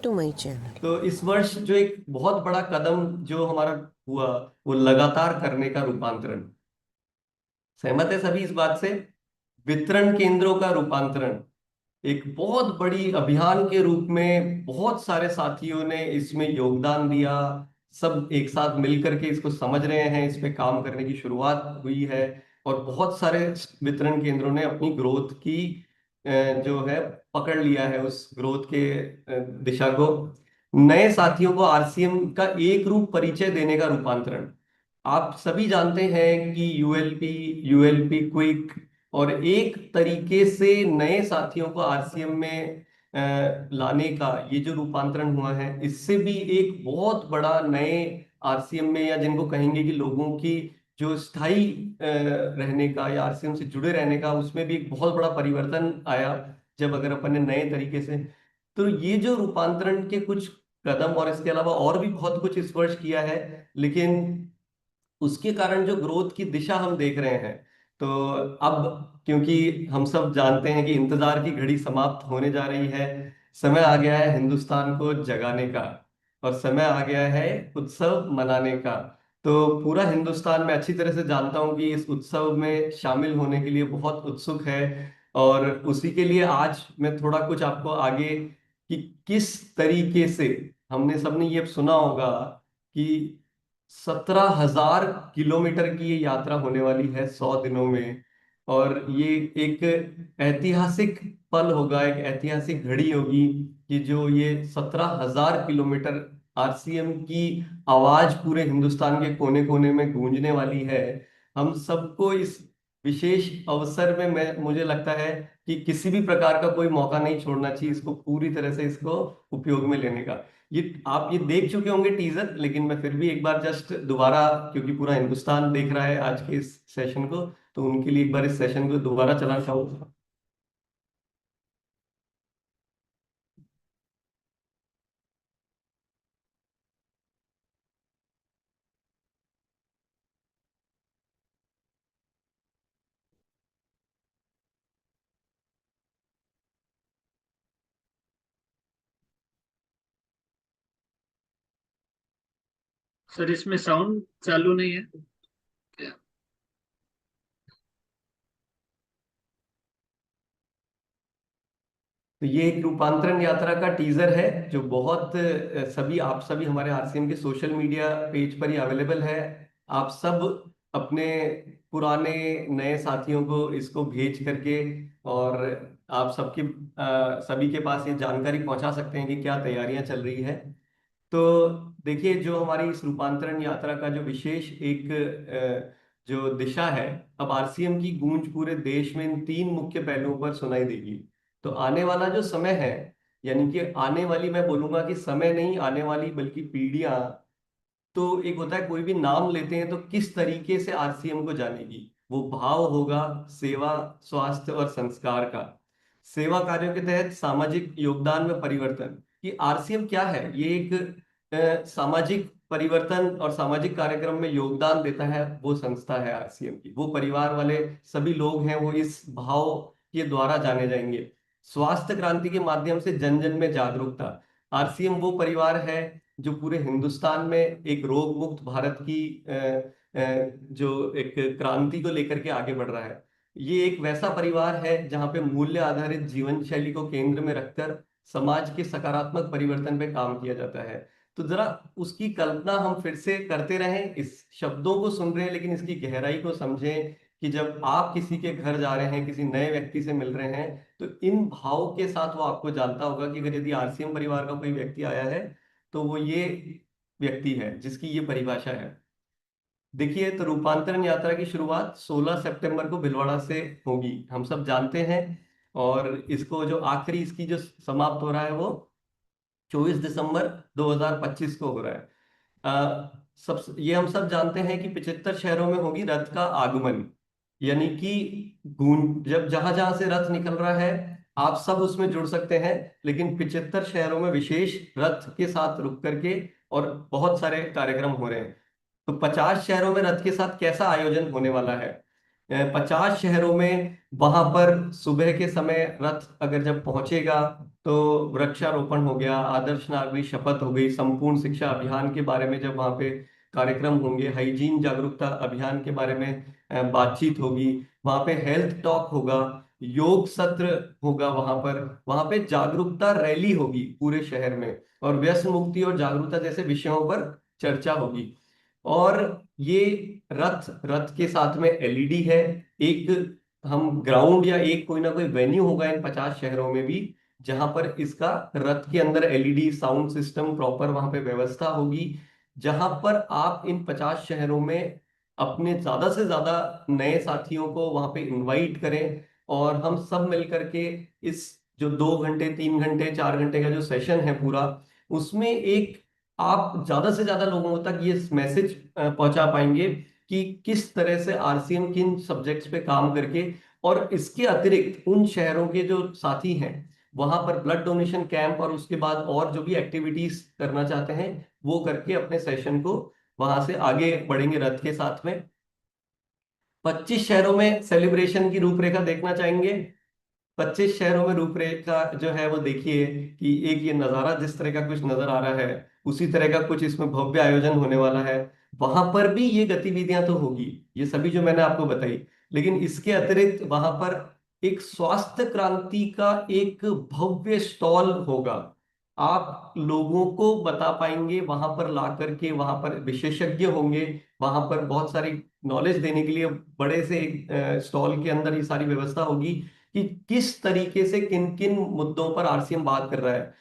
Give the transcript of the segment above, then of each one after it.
to my channel. तो इस वर्ष जो एक बहुत बड़ा कदम जो हमारा हुआ, वो लगातार करने का रूपांतरण। सहमत है सभी इस बात से? वितरण केंद्रों का रूपांतरण एक बहुत बड़ी अभियान के रूप में बहुत सारे साथियों ने इसमें योगदान दिया। सब एक साथ मिलकर के इसको समझ रहे हैं, इस पे काम करने की शुरुआत हुई है। और बहुत सारे वितरण केंद्रों ने अपनी ग्रोथ की जो है पकड़ लिया है, उस ग्रोथ के दिशा को। नए साथियों को आरसीएम का एक रूप परिचय देने का रूपांतरण। आप सभी जानते हैं कि यूएलपी, यूएलपी क्विक और एक तरीके से नए साथियों को आरसीएम में लाने का ये जो रूपांतरण हुआ है, इससे भी एक बहुत बड़ा नए आरसीएम में, या जिनको कहेंगे कि लोगों की जो स्थायी रहने का या आरसीएम से जुड़े रहने का, उसमें भी एक बहुत बड़ा परिवर्तन आया जब अगर अपन ने नए तरीके से। तो ये जो रूपांतरण के कुछ कदम, और इसके अलावा और भी बहुत कुछ इस वर्ष किया है, लेकिन उसके कारण जो ग्रोथ की दिशा हम देख रहे हैं। तो अब क्योंकि हम सब जानते हैं कि इंतजार की घड़ी समाप्त होने जा रही है, समय आ गया है हिंदुस्तान को जगाने का, और समय आ गया है उत्सव मनाने का। तो पूरा हिंदुस्तान मैं अच्छी तरह से जानता हूं कि इस उत्सव में शामिल होने के लिए बहुत उत्सुक है। और उसी के लिए आज मैं थोड़ा कुछ आपको आगे कि किस तरीके से, हमने सबने ये सुना होगा कि 17,000 किलोमीटर की ये यात्रा होने वाली है 100 दिनों में। और ये एक ऐतिहासिक पल होगा, एक ऐतिहासिक घड़ी होगी कि जो ये 17,000 किलोमीटर आरसीएम की आवाज पूरे हिंदुस्तान के कोने कोने में गूंजने वाली है। हम सबको इस विशेष अवसर में, मैं मुझे लगता है कि किसी भी प्रकार का कोई मौका नहीं छोड़ना चाहिए, इसको पूरी तरह से इसको उपयोग में लेने का। ये आप ये देख चुके होंगे टीजर, लेकिन मैं फिर भी एक बार जस्ट दोबारा, क्योंकि पूरा हिंदुस्तान देख रहा है आज के इस सेशन को, तो उनके लिए एक बार इस सेशन को दोबारा चलाना चाहूंगा। सर इसमें साउंड चालू नहीं है क्या? तो ये एक रूपांतरण यात्रा का टीजर है जो बहुत सभी, आप सभी हमारे आरसीएम के सोशल मीडिया पेज पर ही अवेलेबल है। आप सब अपने पुराने नए साथियों को इसको भेज करके, और आप सबके सभी के पास ये जानकारी पहुंचा सकते हैं कि क्या तैयारियां चल रही है। तो देखिए, जो हमारी इस रूपांतरण यात्रा का जो विशेष एक जो दिशा है, अब आरसीएम की गूंज पूरे देश में इन तीन मुख्य पहलुओं पर सुनाई देगी। तो आने वाला जो समय है, यानी कि आने वाली, मैं बोलूंगा कि समय नहीं आने वाली बल्कि पीढ़ियां। तो एक होता है कोई भी नाम लेते हैं तो किस तरीके से आरसीएम को जानेगी, वो भाव होगा सेवा, स्वास्थ्य और संस्कार का। सेवा कार्यों के तहत सामाजिक योगदान में परिवर्तन। कि आरसीएम क्या है, ये एक सामाजिक परिवर्तन और सामाजिक कार्यक्रम में योगदान देता है, वो संस्था है आरसीएम की। वो परिवार वाले सभी लोग हैं, वो इस भाव के द्वारा जाने जाएंगे। स्वास्थ्य क्रांति के माध्यम से जन जन में जागरूकता। आरसीएम वो परिवार है जो पूरे हिंदुस्तान में एक रोग मुक्त भारत की जो एक क्रांति को लेकर के आगे बढ़ रहा है। ये एक वैसा परिवार है जहाँ पे मूल्य आधारित जीवन शैली को केंद्र में रखकर समाज के सकारात्मक परिवर्तन पे काम किया जाता है। तो जरा उसकी कल्पना हम फिर से करते रहें, इस शब्दों को सुन रहे हैं लेकिन इसकी गहराई को समझें कि जब आप किसी के घर जा रहे हैं, किसी नए व्यक्ति से मिल रहे हैं, तो इन भाव के साथ वो आपको जानता होगा कि अगर यदि आरसीएम परिवार का कोई व्यक्ति आया है तो वो ये व्यक्ति है जिसकी ये परिभाषा है। देखिए, तो रूपांतरण यात्रा की शुरुआत 16 सितंबर को भीलवाड़ा से होगी, हम सब जानते हैं। और इसको जो आखिरी इसकी जो समाप्त हो रहा है वो 24 दिसंबर 2025 को हो रहा है। सब ये हम सब जानते हैं कि 75 शहरों में होगी रथ का आगमन। यानी कि गूंज, जब जहां जहां से रथ निकल रहा है आप सब उसमें जुड़ सकते हैं, लेकिन 75 शहरों में विशेष रथ के साथ रुक करके और बहुत सारे कार्यक्रम हो रहे हैं। तो 50 शहरों में रथ के साथ कैसा आयोजन होने वाला है? 50 शहरों में वहां पर सुबह के समय रथ अगर जब पहुंचेगा तो वृक्षारोपण हो गया, आदर्श नागरिक शपथ हो गई, संपूर्ण शिक्षा अभियान के बारे में जब वहां पे कार्यक्रम होंगे, हाइजीन जागरूकता अभियान के बारे में बातचीत होगी, वहां पे हेल्थ टॉक होगा, योग सत्र होगा, वहां पे जागरूकता रैली होगी पूरे शहर में, और व्यसन मुक्ति और जागरूकता जैसे विषयों पर चर्चा होगी। और ये रथ रथ के साथ में एलईडी है। एक हम ग्राउंड या एक कोई ना कोई वेन्यू होगा इन 50 शहरों में भी, जहां पर इसका रथ के अंदर एलईडी साउंड सिस्टम प्रॉपर वहां पे व्यवस्था होगी, जहां पर आप इन 50 शहरों में अपने ज्यादा से ज्यादा नए साथियों को वहां पे इनवाइट करें, और हम सब मिल करके इस जो 2 घंटे 3 घंटे 4 घंटे का जो सेशन है पूरा, उसमें एक आप ज्यादा से ज्यादा लोगों तक ये मैसेज पहुंचा पाएंगे कि किस तरह से आरसीएम किन सब्जेक्ट्स पे काम करके, और इसके अतिरिक्त उन शहरों के जो साथी हैं वहां पर ब्लड डोनेशन कैंप और उसके बाद और जो भी एक्टिविटीज करना चाहते हैं वो करके अपने सेशन को वहां से आगे बढ़ेंगे रथ के साथ में। 25 शहरों में सेलिब्रेशन की रूपरेखा देखना चाहेंगे। 25 शहरों में रूपरेखा जो है वो देखिए कि एक ये नजारा जिस तरह का कुछ नजर आ रहा है, उसी तरह का कुछ इसमें भव्य आयोजन होने वाला है। वहां पर भी ये गतिविधियां तो होगी, ये सभी जो मैंने आपको बताई, लेकिन इसके अतिरिक्त वहां पर एक स्वास्थ्य क्रांति का एक भव्य स्टॉल होगा। आप लोगों को बता पाएंगे वहां पर ला करके, वहां पर विशेषज्ञ होंगे, वहां पर बहुत सारी नॉलेज देने के लिए बड़े से एक स्टॉल के अंदर ये सारी व्यवस्था होगी कि किस तरीके से किन किन मुद्दों पर आरसीएम बात कर रहा है।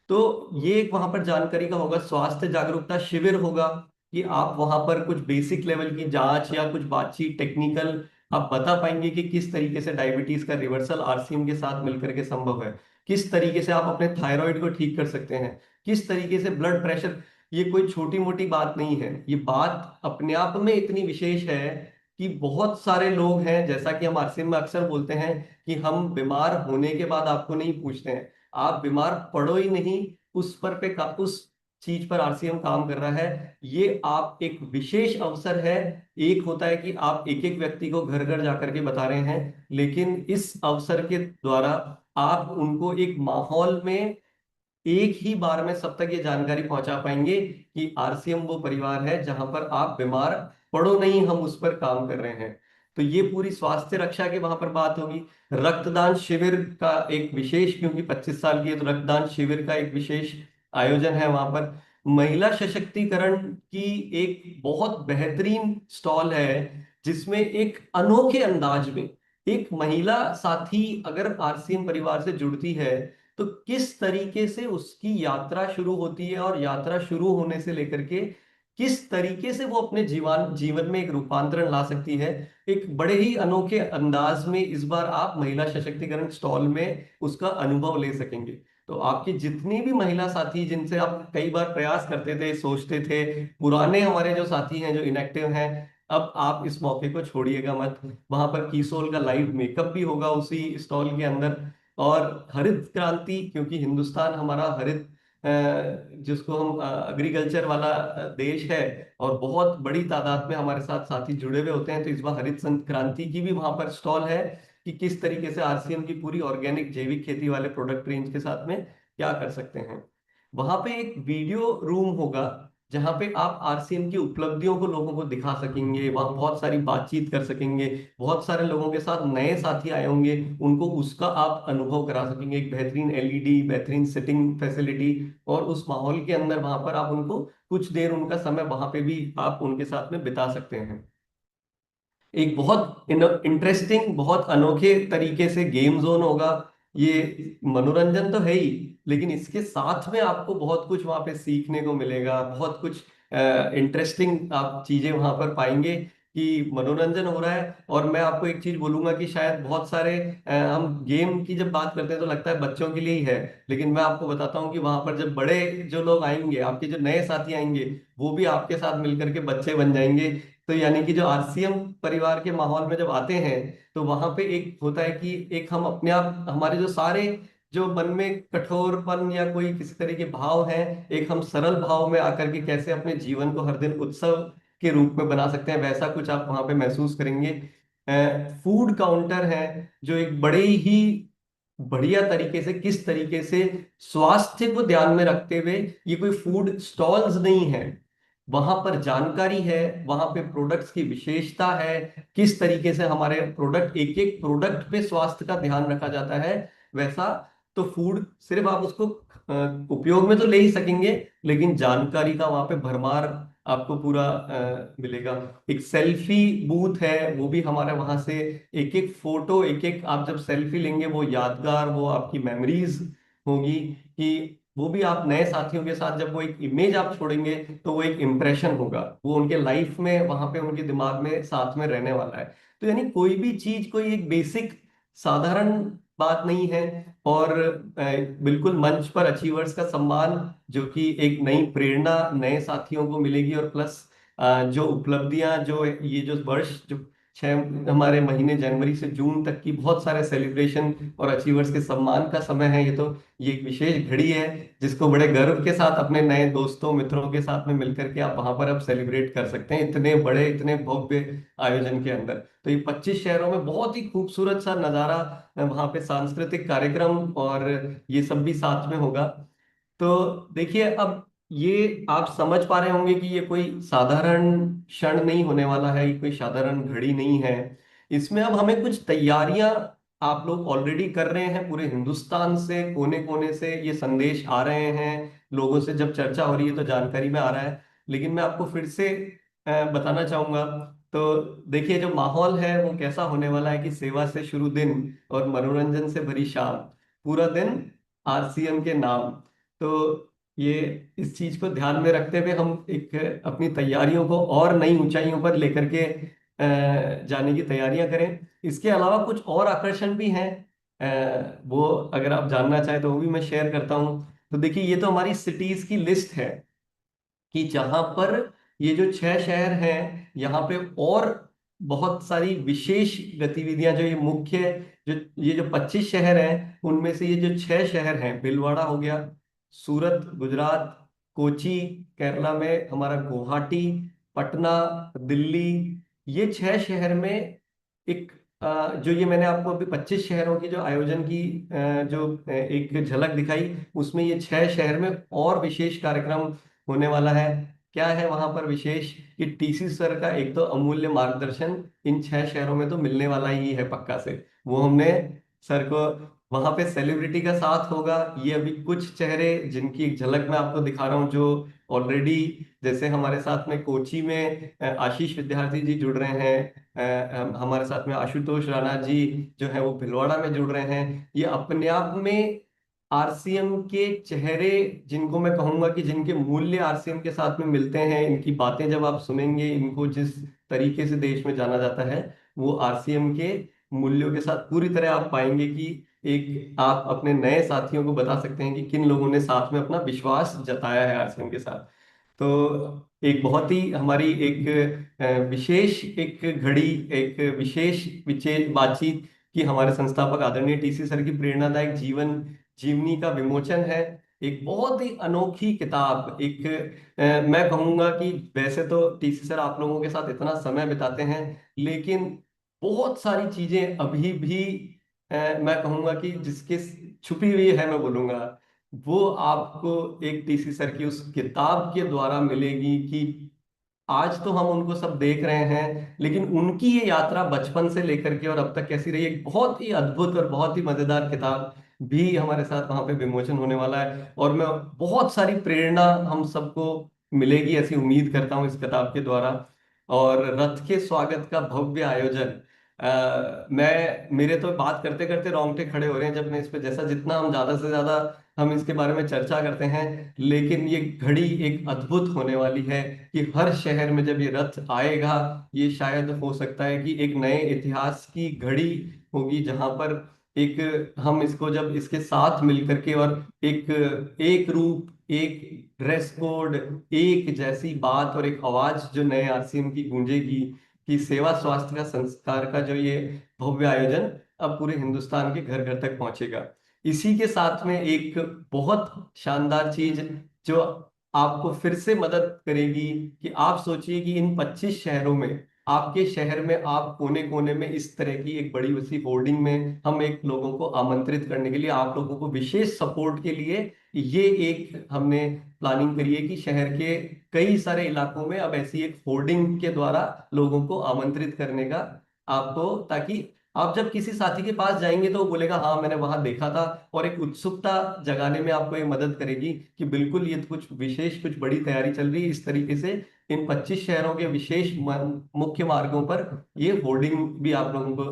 तो ये एक वहां पर जानकारी का होगा। स्वास्थ्य जागरूकता शिविर होगा कि आप वहां पर कुछ बेसिक लेवल की जांच या कुछ बातचीत टेक्निकल आप बता पाएंगे कि किस तरीके से डायबिटीज का रिवर्सल आरसीएम के साथ मिलकर के संभव है, किस तरीके से आप अपने थायराइड को ठीक कर सकते हैं, किस तरीके से ब्लड प्रेशर। ये कोई छोटी मोटी बात नहीं है, ये बात अपने आप में इतनी विशेष है कि बहुत सारे लोग हैं, जैसा कि हम आरसीएम में अक्सर बोलते हैं कि हम बीमार होने के बाद आपको नहीं पूछते हैं, आप बीमार पड़ो ही नहीं, उस पर उस चीज पर आरसीएम काम कर रहा है। ये आप एक विशेष अवसर है। एक होता है कि आप एक एक व्यक्ति को घर घर जाकर के बता रहे हैं, लेकिन इस अवसर के द्वारा आप उनको एक माहौल में एक ही बार में सब तक ये जानकारी पहुंचा पाएंगे कि आरसीएम वो परिवार है जहां पर आप बीमार पड़ो नहीं, हम उस पर काम कर रहे हैं। तो ये पूरी स्वास्थ्य रक्षा की वहां पर बात होगी। रक्तदान शिविर का एक विशेष, क्योंकि 25 साल की है तो रक्तदान शिविर का एक विशेष आयोजन है वहां पर। महिला सशक्तिकरण की एक बहुत बेहतरीन स्टॉल है, जिसमें एक अनोखे अंदाज में एक महिला साथी अगर आरसीएम परिवार से जुड़ती है तो किस तरीके से उसकी यात्रा शुरू होती है, और यात्रा शुरू होने से लेकर के किस तरीके से वो अपने जीवन जीवन में एक रूपांतरण ला सकती है। एक बड़े ही अनोखे अंदाज में इस बार आप महिला सशक्तिकरण स्टॉल में उसका अनुभव ले सकेंगे। तो आपकी जितनी भी महिला साथी जिनसे आप कई बार प्रयास करते थे, सोचते थे, पुराने हमारे जो साथी हैं जो इनएक्टिव हैं, अब आप इस मौके को छोड़िएगा मत। वहां पर कीसोल का लाइव मेकअप भी होगा उसी स्टॉल के अंदर। और हरित क्रांति, क्योंकि हिंदुस्तान हमारा हरित जिसको हम एग्रीकल्चर वाला देश है, और बहुत बड़ी तादाद में हमारे साथ साथी जुड़े हुए होते हैं, तो इस बार हरित क्रांति की भी वहां पर स्टॉल है कि किस तरीके से आरसीएम की पूरी ऑर्गेनिक जैविक खेती वाले प्रोडक्ट रेंज के साथ में क्या कर सकते हैं। वहां पे एक वीडियो रूम होगा जहां पे आप आरसीएम की उपलब्धियों को लोगों को दिखा सकेंगे, वहां बहुत सारी बातचीत कर सकेंगे, बहुत सारे लोगों के साथ नए साथी आए होंगे, उनको उसका आप अनुभव करा सकेंगे। एक बेहतरीन एलईडी, बेहतरीन सिटिंग फैसिलिटी, और उस माहौल के अंदर वहां पर आप उनको कुछ देर उनका समय वहां पे भी आप उनके साथ में बिता सकते हैं। एक बहुत इंटरेस्टिंग, बहुत अनोखे तरीके से गेम जोन होगा। ये मनोरंजन तो है ही, लेकिन इसके साथ में आपको बहुत कुछ वहां पे सीखने को मिलेगा, बहुत कुछ इंटरेस्टिंग आप चीजें वहां पर पाएंगे कि मनोरंजन हो रहा है। और मैं आपको एक चीज बोलूंगा कि शायद बहुत सारे हम गेम की जब बात करते हैं तो लगता है बच्चों के लिए ही है, लेकिन मैं आपको बताता हूँ कि वहां पर जब बड़े जो लोग आएंगे, आपके जो नए साथी आएंगे, वो भी आपके साथ मिलकर के बच्चे बन जाएंगे। तो यानी कि जो आरसीएम परिवार के माहौल में जब आते हैं तो वहां पे एक होता है कि एक हम अपने आप, हमारे जो सारे जो मन में कठोरपन या कोई किसी तरह के भाव हैं, एक हम सरल भाव में आकर के कैसे अपने जीवन को हर दिन उत्सव के रूप में बना सकते हैं, वैसा कुछ आप वहां पे महसूस करेंगे। फूड काउंटर हैं जो एक बड़े ही बढ़िया तरीके से, किस तरीके से स्वास्थ्य को ध्यान में रखते हुए, ये कोई फूड स्टॉल्स नहीं है, वहां पर जानकारी है, वहां पे प्रोडक्ट्स की विशेषता है, किस तरीके से हमारे प्रोडक्ट, एक एक प्रोडक्ट पे स्वास्थ्य का ध्यान रखा जाता है। वैसा तो फूड सिर्फ आप उसको उपयोग में तो ले ही सकेंगे, लेकिन जानकारी का वहां पे भरमार आपको पूरा मिलेगा। एक सेल्फी बूथ है, वो भी हमारे वहां से एक एक फोटो, एक एक आप जब सेल्फी लेंगे वो यादगार, वो आपकी मेमोरीज होगी, कि वो भी आप नए साथियों के साथ जब वो एक इमेज आप छोड़ेंगे तो वो एक इम्प्रेशन होगा, वो उनके लाइफ में वहां पे उनके दिमाग में साथ में रहने वाला है। तो यानी कोई भी चीज कोई एक बेसिक साधारण बात नहीं है। और बिल्कुल मंच पर अचीवर्स का सम्मान, जो कि एक नई प्रेरणा नए साथियों को मिलेगी, और प्लस जो उपलब्धियां, जो ये जो वर्ष, जो 6 महीने जनवरी से जून तक की बहुत सारे सेलिब्रेशन और अचीवर्स के सम्मान का समय है, ये एक विशेष घड़ी है जिसको बड़े गर्व के साथ अपने नए दोस्तों मित्रों के साथ में मिलकर के आप वहां पर अब सेलिब्रेट कर सकते हैं, इतने बड़े इतने भव्य आयोजन के अंदर। तो ये 25 शहरों में बहुत ही खूबसूरत सा नजारा, वहां पे सांस्कृतिक कार्यक्रम और ये सब भी साथ में होगा। तो देखिए, अब ये आप समझ पा रहे होंगे कि ये कोई साधारण क्षण नहीं होने वाला है, ये कोई साधारण घड़ी नहीं है। इसमें अब हमें कुछ तैयारियां, आप लोग ऑलरेडी कर रहे हैं, पूरे हिंदुस्तान से कोने कोने से ये संदेश आ रहे हैं, लोगों से जब चर्चा हो रही है तो जानकारी में आ रहा है। लेकिन मैं आपको फिर से बताना चाहूंगा। तो देखिए, जो माहौल है वो कैसा होने वाला है कि सेवा से शुरू दिन और मनोरंजन से भरी शाम, पूरा दिन आरसीएम के नाम। तो ये, इस चीज को ध्यान में रखते हुए हम एक अपनी तैयारियों को और नई ऊंचाइयों पर लेकर के जाने की तैयारियां करें। इसके अलावा कुछ और आकर्षण भी हैं, वो अगर आप जानना चाहें तो वो भी मैं शेयर करता हूँ। तो देखिए, ये तो हमारी सिटीज की लिस्ट है कि जहां पर ये जो 6 शहर हैं, यहाँ पे और बहुत सारी विशेष गतिविधियां, जो ये मुख्य, जो ये जो 25 शहर हैं उनमें से ये जो 6 शहर हैं, भीलवाड़ा हो गया, सूरत गुजरात, कोची केरला में, हमारा गुवाहाटी, पटना दिल्ली, ये 6 शहर में एक जो ये मैंने आपको अभी 25 शहरों की जो आयोजन की जो एक झलक दिखाई, उसमें ये 6 शहर में और विशेष कार्यक्रम होने वाला है। क्या है वहां पर विशेष, कि टीसी सर का एक तो अमूल्य मार्गदर्शन इन 6 शहरों में तो मिलने वाला ही है पक्का से। वो हमने सर को, वहां पे सेलिब्रिटी का साथ होगा। ये अभी कुछ चेहरे जिनकी एक झलक मैं आपको दिखा रहा हूँ, जो ऑलरेडी, जैसे हमारे साथ में कोची में आशीष विद्यार्थी जी जुड़ रहे हैं, हमारे साथ में आशुतोष राणा जी जो है वो भिलवाड़ा में जुड़ रहे हैं। ये अपने आप में आरसीएम के चेहरे, जिनको मैं कहूंगा कि जिनके मूल्य आरसीएम के साथ में मिलते हैं, इनकी बातें जब आप सुनेंगे, इनको जिस तरीके से देश में जाना जाता है, वो आरसीएम के मूल्यों के साथ पूरी तरह आप पाएंगे कि एक आप अपने नए साथियों को बता सकते हैं कि किन लोगों ने साथ में अपना विश्वास जताया है आरसीएम के साथ। तो एक बहुत ही हमारी एक विशेष एक घड़ी, एक विशेष विशेष बातचीत की हमारे संस्थापक आदरणीय टीसी सर की प्रेरणादायक जीवन जीवनी का विमोचन है। एक बहुत ही अनोखी किताब, एक मैं कहूंगा कि वैसे तो टीसी सर आप लोगों के साथ इतना समय बिताते हैं, लेकिन बहुत सारी चीजें अभी भी मैं कहूंगा कि जिसके छुपी हुई है, मैं बोलूंगा, वो आपको एक टीसी सर की उस किताब के द्वारा मिलेगी। कि आज तो हम उनको सब देख रहे हैं, लेकिन उनकी ये यात्रा बचपन से लेकर के और अब तक कैसी रही, एक बहुत ही अद्भुत और बहुत ही मजेदार किताब भी हमारे साथ वहां पे विमोचन होने वाला है। और मैं, बहुत सारी प्रेरणा हम सबको मिलेगी ऐसी उम्मीद करता हूँ इस किताब के द्वारा। और रथ के स्वागत का भव्य आयोजन, मैं, मेरे तो बात करते करते रोंगटे खड़े हो रहे हैं, जब मैं इस पे, जैसा जितना हम ज्यादा से ज्यादा हम इसके बारे में चर्चा करते हैं, लेकिन ये घड़ी एक अद्भुत होने वाली है कि हर शहर में जब ये रथ आएगा, ये शायद हो सकता है कि एक नए इतिहास की घड़ी होगी, जहां पर एक, हम इसको जब इसके साथ मिलकर के, और एक एक रूप, एक ड्रेस कोड, एक जैसी बात और एक आवाज जो नए आरसीएम की गूंजेगी, कि सेवा स्वास्थ्य का संस्कार का जो ये भव्य आयोजन अब पूरे हिंदुस्तान के घर घर तक पहुंचेगा। इसी के साथ में एक बहुत शानदार चीज जो आपको फिर से मदद करेगी, कि आप सोचिए कि इन 25 शहरों में आपके शहर में आप कोने कोने में इस तरह की एक बड़ी सी होर्डिंग में हम एक लोगों को आमंत्रित करने के लिए, आप लोगों को विशेष सपोर्ट के लिए ये एक हमने प्लानिंग करी है कि शहर के कई सारे इलाकों में अब ऐसी एक होर्डिंग के द्वारा लोगों को आमंत्रित करने का आपको, ताकि आप जब किसी साथी के पास जाएंगे तो वो बोलेगा हाँ मैंने वहां देखा था, और एक उत्सुकता जगाने में आपको ये मदद करेगी कि बिल्कुल ये तो कुछ विशेष, कुछ बड़ी तैयारी चल रही है। इस तरीके से इन 25 शहरों के विशेष मुख्य मार्गों पर ये होर्डिंग भी आप लोगों को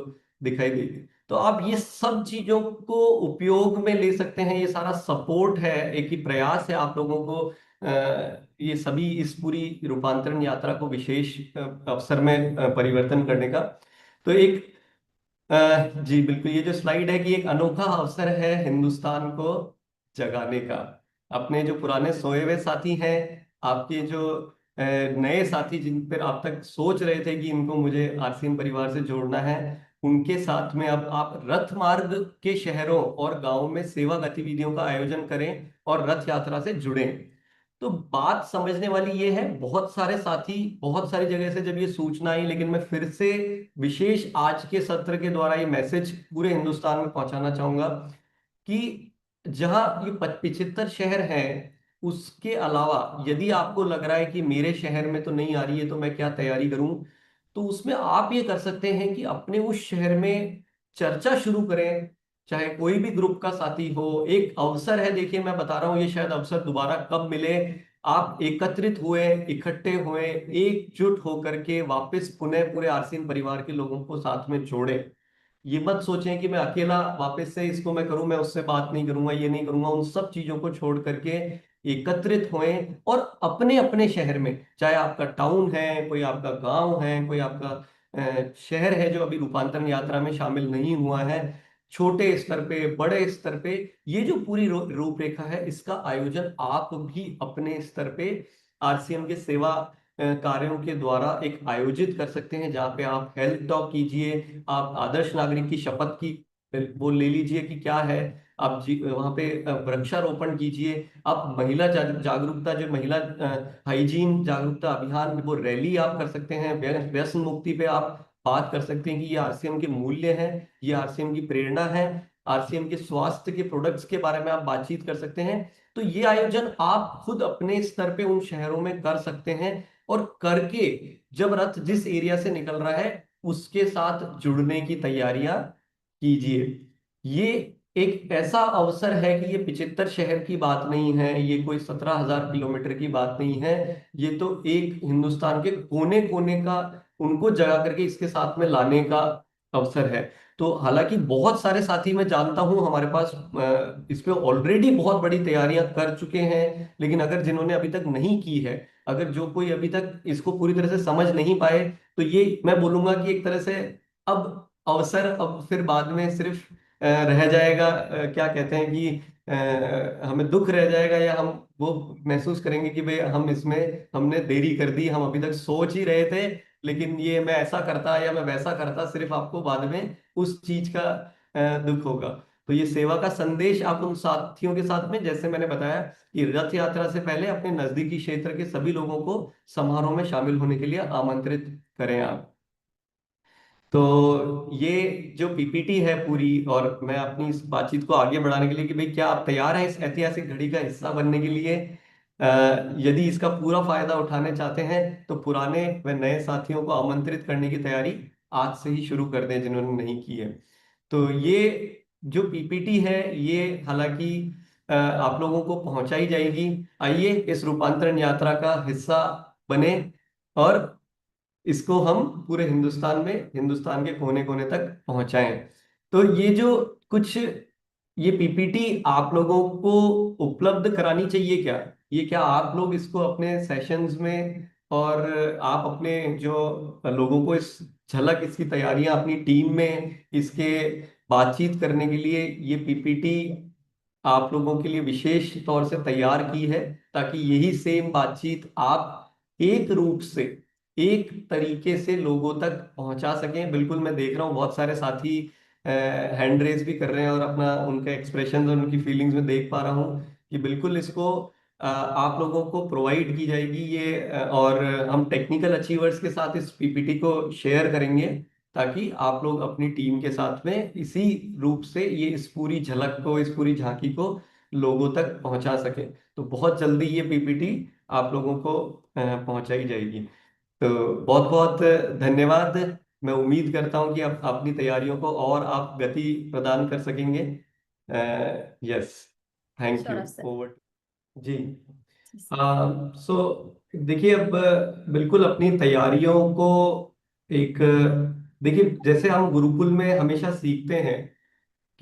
दिखाई देगी। तो आप ये सब चीजों को उपयोग में ले सकते हैं। ये सारा सपोर्ट है, एक ही प्रयास है आप लोगों को ये सभी इस पूरी रूपांतरण यात्रा को विशेष अवसर में परिवर्तन करने का। तो एक जी बिल्कुल, ये जो स्लाइड है कि एक अनोखा अवसर है हिंदुस्तान को जगाने का। अपने जो पुराने सोए हुए साथी हैं, आपके जो नए साथी जिन पर आप तक सोच रहे थे कि इनको मुझे आरसीएम परिवार से जोड़ना है, उनके साथ में अब आप रथ मार्ग के शहरों और गांवों में सेवा गतिविधियों का आयोजन करें और रथ यात्रा से जुड़ें। तो बात समझने वाली ये है, बहुत सारे साथी बहुत सारी जगह से जब ये सूचना आई, लेकिन मैं फिर से विशेष आज के सत्र के द्वारा ये मैसेज पूरे हिंदुस्तान में पहुंचाना चाहूंगा कि जहां ये 75 शहर हैं, उसके अलावा यदि आपको लग रहा है कि मेरे शहर में तो नहीं आ रही है तो मैं क्या तैयारी करूं, तो उसमें आप ये कर सकते हैं कि अपने उस शहर में चर्चा शुरू करें। चाहे कोई भी ग्रुप का साथी हो, एक अवसर है, देखिए मैं बता रहा हूं ये शायद अवसर दोबारा कब मिले। आप एकत्रित हुए, इकट्ठे हुए, एकजुट होकर के वापस पुनः पूरे आरसीएम परिवार के लोगों को साथ में जोड़े। ये मत सोचें कि मैं अकेला वापस से इसको मैं करूं, मैं उससे बात नहीं करूंगा, ये नहीं करूंगा। उन सब चीजों को छोड़ करके एकत्रित होएं और अपने अपने शहर में, चाहे आपका टाउन है, कोई आपका गांव है, कोई आपका शहर है जो अभी रूपांतरण यात्रा में शामिल नहीं हुआ है, छोटे स्तर पे बड़े स्तर पे ये जो पूरी रूपरेखा है, इसका आयोजन आप भी अपने स्तर पे आरसीएम के सेवा कार्यों के द्वारा एक आयोजित कर सकते हैं, जहाँ पे आप हेल्थ टॉक कीजिए, आप आदर्श नागरिक की शपथ की वो ले लीजिए कि क्या है, आप वहाँ पे वृक्षारोपण कीजिए, आप महिला जागरूकता, जो महिला हाइजीन जागरूकता अभियान, वो रैली आप कर सकते हैं, व्यसन मुक्ति पे आप बात कर सकते हैं कि ये आरसीएम के मूल्य हैं, ये आरसीएम की प्रेरणा है, आरसीएम के स्वास्थ्य के प्रोडक्ट्स के बारे में आप बातचीत कर सकते हैं। तो ये आयोजन आप खुद अपने स्तर पे उन शहरों में कर सकते हैं, और करके जब रथ जिस एरिया से निकल रहा है उसके साथ जुड़ने की तैयारियां कीजिए। ये एक ऐसा अवसर है कि ये 75 शहर की बात नहीं है, ये कोई 17,000 किलोमीटर की बात नहीं है, ये तो एक हिंदुस्तान के कोने कोने का उनको जगा करके इसके साथ में लाने का अवसर है। तो हालांकि बहुत सारे साथी मैं जानता हूं हमारे पास इस पे ऑलरेडी बहुत बड़ी तैयारियां कर चुके हैं, लेकिन अगर जिन्होंने अभी तक नहीं की है, अगर जो कोई अभी तक इसको पूरी तरह से समझ नहीं पाए, तो ये मैं बोलूंगा कि एक तरह से अब अवसर अब फिर बाद में सिर्फ रह जाएगा, क्या कहते हैं कि हमें दुख रह जाएगा, या हम वो महसूस करेंगे कि भाई हम इसमें हमने देरी कर दी, हम अभी तक सोच ही रहे थे, लेकिन ये मैं ऐसा करता या मैं वैसा करता, सिर्फ आपको बाद में उस चीज का दुख होगा। तो ये सेवा का संदेश आप उन साथियों के साथ में, जैसे मैंने बताया कि रथ यात्रा से पहले अपने नजदीकी क्षेत्र के सभी लोगों को समारोह में शामिल होने के लिए आमंत्रित करें आप। तो ये जो पीपीटी है पूरी, और मैं अपनी इस बातचीत को आगे बढ़ाने के लिए कि भाई क्या आप तैयार हैं इस ऐतिहासिक घड़ी का हिस्सा बनने के लिए? यदि इसका पूरा फायदा उठाने चाहते हैं तो पुराने व नए साथियों को आमंत्रित करने की तैयारी आज से ही शुरू कर दें जिन्होंने नहीं की है। तो ये जो पीपीटी है ये हालांकि आप लोगों को पहुंचाई जाएगी। आइए इस रूपांतरण यात्रा का हिस्सा बने और इसको हम पूरे हिंदुस्तान में, हिंदुस्तान के कोने कोने तक पहुंचाएं। तो ये जो कुछ ये पीपीटी आप लोगों को उपलब्ध करानी चाहिए क्या? ये क्या आप लोग इसको अपने सेशंस में, और आप अपने जो लोगों को इस झलक इसकी तैयारियां अपनी टीम में इसके बातचीत करने के लिए ये पीपीटी आप लोगों के लिए विशेष तौर से तैयार की है, ताकि यही सेम बातचीत आप एक रूप से, एक तरीके से लोगों तक पहुंचा सकें। बिल्कुल मैं देख रहा हूँ बहुत सारे साथी हैंड रेज भी कर रहे हैं, और अपना उनके एक्सप्रेशन और उनकी फीलिंग्स में देख पा रहा हूँ कि बिल्कुल इसको आप लोगों को प्रोवाइड की जाएगी ये, और हम टेक्निकल अचीवर्स के साथ इस पीपीटी को शेयर करेंगे, ताकि आप लोग अपनी टीम के साथ में इसी रूप से ये इस पूरी झलक को, इस पूरी झांकी को लोगों तक पहुंचा सके। तो बहुत जल्दी ये पीपीटी आप लोगों को पहुंचाई जाएगी। तो बहुत बहुत धन्यवाद। मैं उम्मीद करता हूं कि आप अपनी तैयारियों को और आप गति प्रदान कर सकेंगे। Yes, thank you. Saurabh sir. Over. जी। जी सर। सो देखिए, अब बिल्कुल अपनी तैयारियों को एक देखिए, जैसे हम गुरुकुल में हमेशा सीखते हैं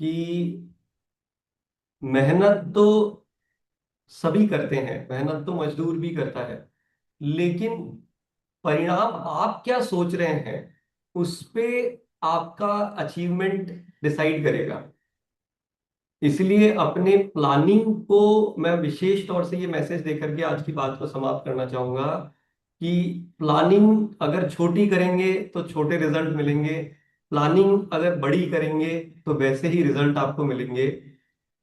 कि मेहनत तो सभी करते हैं, मेहनत तो मजदूर भी करता है, लेकिन परिणाम आप क्या सोच रहे हैं उस पे आपका अचीवमेंट डिसाइड करेगा। इसलिए अपने प्लानिंग को मैं विशेष तौर से ये मैसेज देकर के आज की बात को समाप्त करना चाहूंगा कि प्लानिंग अगर छोटी करेंगे तो छोटे रिजल्ट मिलेंगे, प्लानिंग अगर बड़ी करेंगे तो वैसे ही रिजल्ट आपको मिलेंगे।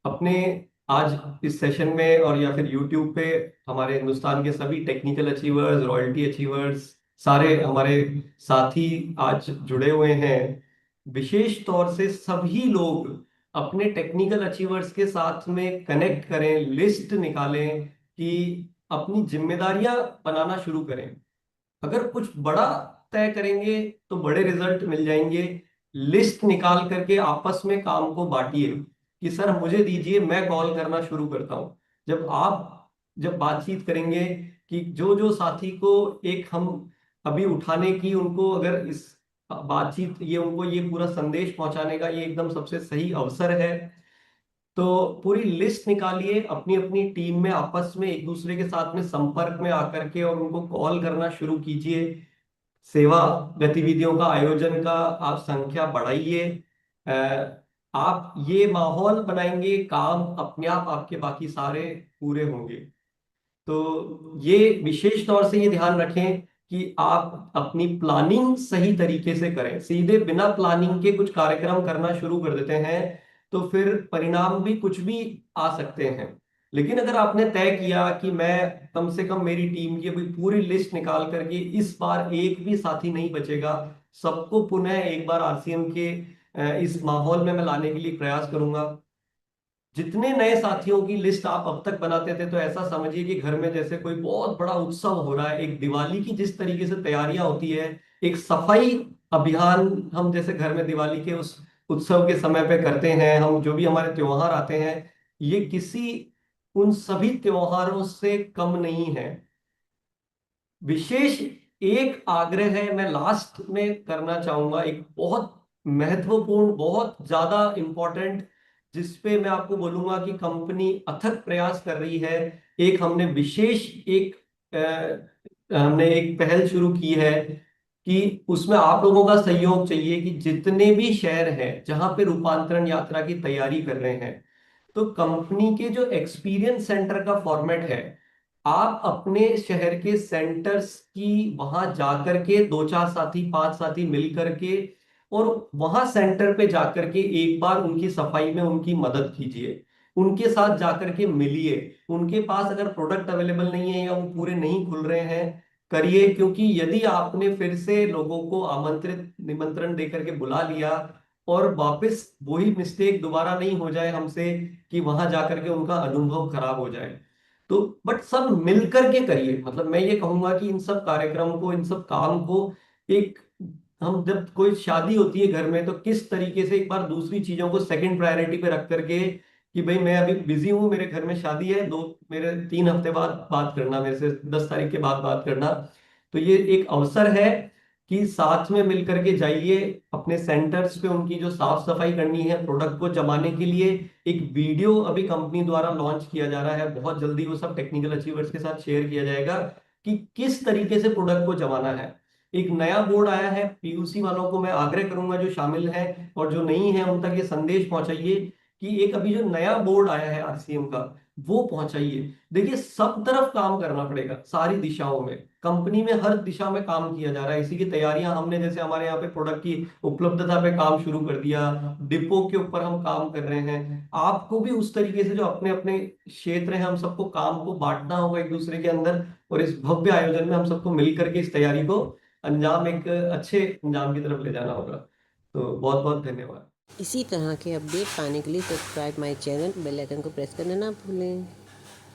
अपने आज इस सेशन में और या फिर यूट्यूब पे हमारे हिंदुस्तान के सभी टेक्निकल अचीवर्स, रॉयल्टी अचीवर्स, सारे हमारे साथी आज जुड़े हुए हैं। विशेष तौर से सभी लोग अपने टेक्निकल अचीवर्स के साथ में कनेक्ट करें, लिस्ट निकालें कि अपनी जिम्मेदारियां बनाना शुरू करें। अगर कुछ बड़ा तय करेंगे तो बड़े रिजल्ट मिल जाएंगे। लिस्ट निकाल करके आपस में काम को बांटिए कि सर मुझे दीजिए, मैं कॉल करना शुरू करता हूं। जब बातचीत करेंगे कि जो जो साथी को एक हम अभी उठाने की, उनको अगर इस बातचीत, ये उनको ये पूरा संदेश पहुंचाने का ये एकदम सबसे सही अवसर है। तो पूरी लिस्ट निकालिए, अपनी अपनी टीम में आपस में एक दूसरे के साथ में संपर्क में आकर के और उनको कॉल करना शुरू कीजिए। सेवा गतिविधियों का आयोजन का आप संख्या बढ़ाइए। आप ये माहौल बनाएंगे, काम अपने आप आपके बाकी सारे पूरे होंगे। तो ये विशेष तौर से ये ध्यान रखें कि आप अपनी प्लानिंग सही तरीके से करें। सीधे बिना प्लानिंग के कुछ कार्यक्रम करना शुरू कर देते हैं तो फिर परिणाम भी कुछ भी आ सकते हैं। लेकिन अगर आपने तय किया कि मैं कम से कम मेरी टीम की अभी पूरी लिस्ट निकाल करके इस बार एक भी साथी नहीं बचेगा, सबको पुनः एक बार आरसीएम के इस माहौल में मैं लाने के लिए प्रयास करूंगा। जितने नए साथियों की लिस्ट आप अब तक बनाते थे, तो ऐसा समझिए कि घर में जैसे कोई बहुत बड़ा उत्सव हो रहा है। एक दिवाली की जिस तरीके से तैयारियां होती है, एक सफाई अभियान हम जैसे घर में दिवाली के उस उत्सव के समय पे करते हैं, हम जो भी हमारे त्योहार आते हैं, ये किसी उन सभी त्योहारों से कम नहीं है। विशेष एक आग्रह है मैं लास्ट में करना चाहूंगा, एक बहुत महत्वपूर्ण, बहुत ज्यादा इंपॉर्टेंट, जिसपे मैं आपको बोलूंगा कि कंपनी अथक प्रयास कर रही है। एक हमने विशेष एक हमने एक पहल शुरू की है कि उसमें आप लोगों का सहयोग चाहिए कि जितने भी शहर हैं जहां पे रूपांतरण यात्रा की तैयारी कर रहे हैं, तो कंपनी के जो एक्सपीरियंस सेंटर का फॉर्मेट है, आप अपने शहर के सेंटर्स की वहां जाकर के दो चार साथी, पांच साथी मिल करके और वहां सेंटर पे जाकर के एक बार उनकी सफाई में उनकी मदद कीजिए। उनके साथ जाकर के मिलिए। उनके पास अगर प्रोडक्ट अवेलेबल नहीं है या वो पूरे नहीं खुल रहे हैं, करिए। क्योंकि यदि आपने फिर से लोगों को आमंत्रित निमंत्रण देकर के बुला लिया और वापस वही मिस्टेक दोबारा नहीं हो जाए हमसे कि वहां जाकर के उनका अनुभव खराब हो जाए, तो बट सब मिलकर के करिए। मतलब मैं ये कहूंगा कि इन सब कार्यक्रम को, इन सब काम को, एक हम जब कोई शादी होती है घर में, तो किस तरीके से एक बार दूसरी चीजों को सेकंड प्रायोरिटी पे रख करके कि भाई मैं अभी बिजी हूँ, मेरे घर में शादी है, दो मेरे 3 हफ्ते बाद बात करना, मेरे से 10 तारीख के बाद बात करना। तो ये एक अवसर है कि साथ में मिलकर के जाइए अपने सेंटर्स पे, उनकी जो साफ सफाई करनी है, प्रोडक्ट को जमाने के लिए एक वीडियो अभी कंपनी द्वारा लॉन्च किया जा रहा है। बहुत जल्दी वो सब टेक्निकल अचीवर्स के साथ शेयर किया जाएगा कि किस तरीके से प्रोडक्ट को जमाना है। एक नया बोर्ड आया है, पीयूसी वालों को मैं आग्रह करूंगा जो शामिल हैं और जो नहीं है उन तक ये संदेश पहुंचाइए कि एक अभी जो नया बोर्ड आया है आरसीएम का, वो पहुंचाइए। देखिए सब तरफ काम करना पड़ेगा, सारी दिशाओं में, कंपनी में हर दिशा में काम किया जा रहा है। इसी की तैयारियां हमने, जैसे हमारे यहाँ पे प्रोडक्ट की उपलब्धता पे काम शुरू कर दिया, डिपो के ऊपर हम काम कर रहे हैं। आपको भी उस तरीके से जो अपने अपने क्षेत्र हैं, हम सबको काम को बांटना होगा एक दूसरे के अंदर, और इस भव्य आयोजन में हम सबको मिल करके इस तैयारी को अंजाम, एक अच्छे अंजाम की तरफ ले जाना होगा। तो बहुत बहुत धन्यवाद। इसी तरह के अपडेट पाने के लिए subscribe my channel, bell icon को प्रेस करना ना भूलें।